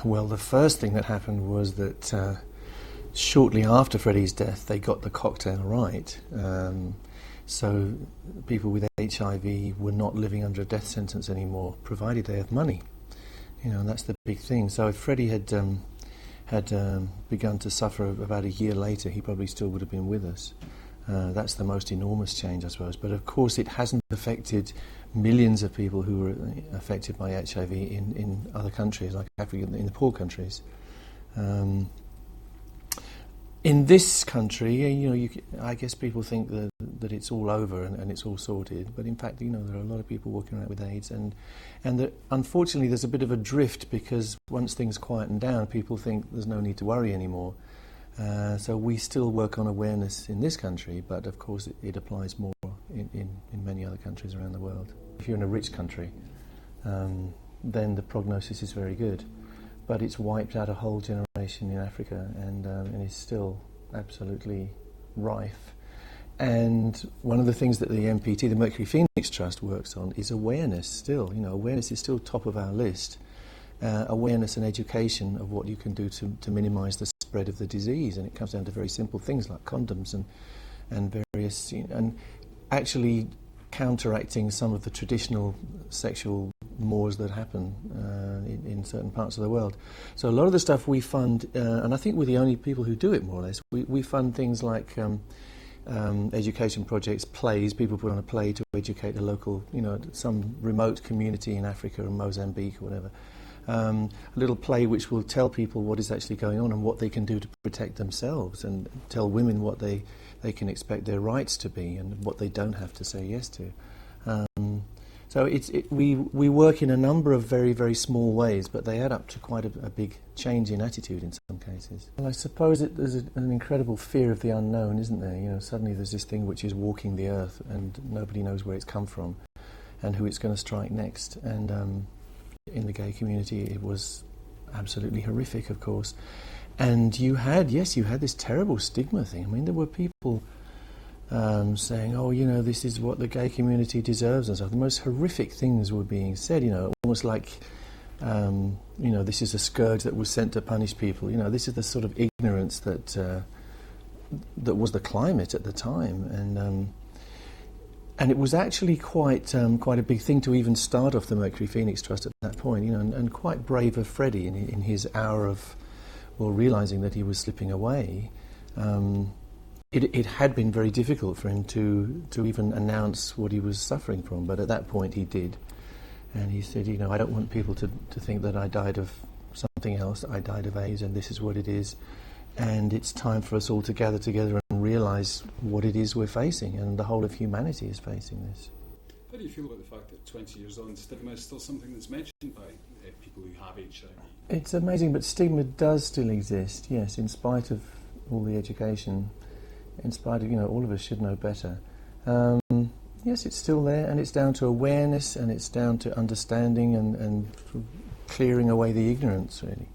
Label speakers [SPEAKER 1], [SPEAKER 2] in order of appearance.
[SPEAKER 1] Well, the first thing that happened was that shortly after Freddie's death, they got the cocktail right. So people with HIV were not living under a death sentence anymore, provided they have money. And that's the big thing. So if Freddie had begun to suffer about a year later, he probably still would have been with us. That's the most enormous change, I suppose. But of course, it hasn't affected millions of people who were affected by HIV in other countries, like Africa, in the poor countries. In this country, I guess people think that it's all over and it's all sorted. But in fact, there are a lot of people walking around with AIDS, and that unfortunately there's a bit of a drift, because once things quieten down, people think there's no need to worry anymore. So we still work on awareness in this country, but of course it applies more in many other countries around the world. If you're in a rich country, then the prognosis is very good. But it's wiped out a whole generation in Africa, and is still absolutely rife. And one of the things that the MPT, the Mercury Phoenix Trust, works on is awareness still. Awareness is still top of our list. Awareness and education of what you can do to minimise the spread of the disease. And it comes down to very simple things like condoms and various... and actually counteracting some of the traditional sexual mores that happen in certain parts of the world. So a lot of the stuff we fund, and I think we're the only people who do it more or less, we fund things like education projects, plays. People put on a play to educate a local, some remote community in Africa or Mozambique or whatever. A little play which will tell people what is actually going on and what they can do to protect themselves, and tell women what they can expect their rights to be and what they don't have to say yes to. So we work in a number of very, very small ways, but they add up to quite a big change in attitude in some cases. Well, I suppose there's an incredible fear of the unknown, isn't there? Suddenly there's this thing which is walking the earth and nobody knows where it's come from and who it's going to strike next. And in the gay community it was absolutely horrific, of course. And you had this terrible stigma thing. I mean, there were people saying, this is what the gay community deserves and stuff. The most horrific things were being said, almost like, this is a scourge that was sent to punish people. This is the sort of ignorance that was the climate at the time. And it was actually quite a big thing to even start off the Mercury Phoenix Trust at that point, and quite brave of Freddie in his hour of, realising that he was slipping away. It had been very difficult for him to even announce what he was suffering from, but at that point he did. And he said, I don't want people to think that I died of something else. I died of AIDS, and this is what it is. And it's time for us all to gather together and realise what it is we're facing, and the whole of humanity is facing this.
[SPEAKER 2] How do you feel about the fact that 20 years on, stigma is still something that's mentioned by people who have HIV?
[SPEAKER 1] It's amazing, but stigma does still exist, yes, in spite of all the education, in spite of, all of us should know better. Yes, it's still there, and it's down to awareness, and it's down to understanding and clearing away the ignorance, really.